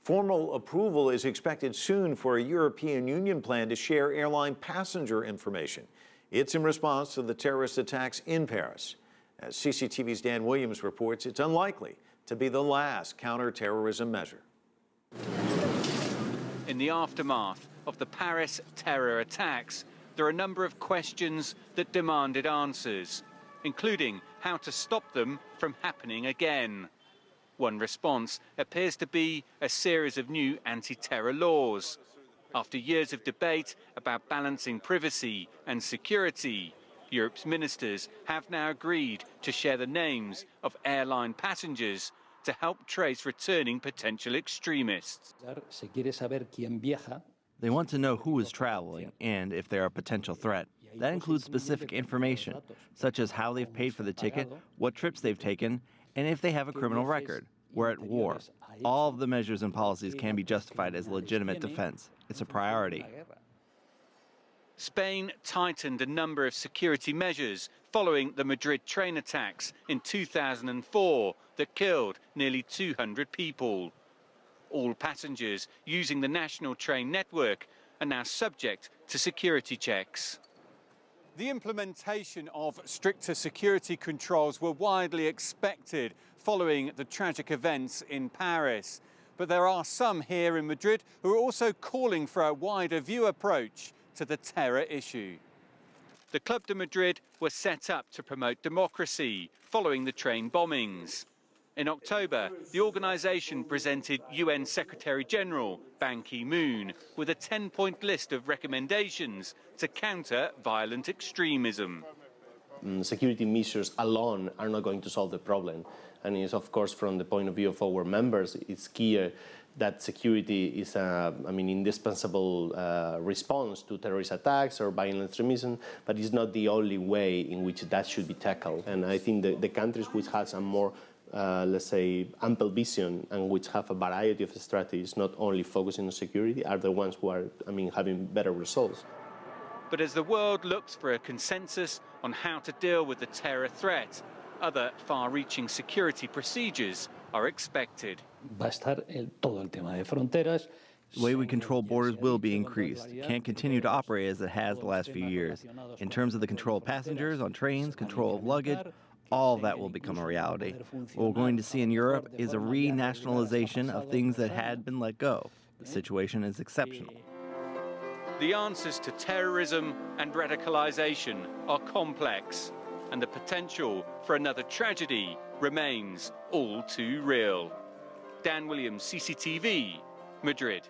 Formal approval is expected soon for a European Union plan to share airline passenger information. It's in response to the terrorist attacks in Paris. As CCTV's Dan Williams reports, it's unlikely to be the last counter-terrorism measure. In the aftermath of the Paris terror attacks, there are a number of questions that demanded answers, including how to stop them from happening again. One response appears to be a series of new anti-terror laws. After years of debate about balancing privacy and security, Europe's ministers have now agreed to share the names of airline passengers to help trace returning potential extremists. They want to know who is traveling and if they're a potential threat. That includes specific information, such as how they've paid for the ticket, what trips they've taken, and if they have a criminal record. We're at war. All of the measures and policies can be justified as legitimate defense. It's a priority. Spain tightened a number of security measures following the Madrid train attacks in 2004 that killed nearly 200 people. All passengers using the national train network are now subject to security checks. The implementation of stricter security controls were widely expected following the tragic events in Paris. But there are some here in Madrid who are also calling for a wider view approach to the terror issue. The Club de Madrid was set up to promote democracy following the train bombings. In October, the organisation presented UN Secretary-General Ban Ki-moon with a 10-point list of recommendations to counter violent extremism. Security measures alone are not going to solve the problem. And it's, of course, from the point of view of our members, it's clear that security is an indispensable response to terrorist attacks or violent extremism, but it's not the only way in which that should be tackled. And I think that the countries which have a more let's say, ample vision and which have a variety of strategies, not only focusing on security, are the ones who are, having better results. But as the world looks for a consensus on how to deal with the terror threat, other far-reaching security procedures are expected. The way we control borders will be increased. It can't continue to operate as it has the last few years. In terms of the control of passengers on trains, control of luggage, all of that will become a reality. What we're going to see in Europe is a renationalization of things that had been let go. The situation is exceptional. The answers to terrorism and radicalization are complex, and the potential for another tragedy remains all too real. Dan Williams, CCTV, Madrid.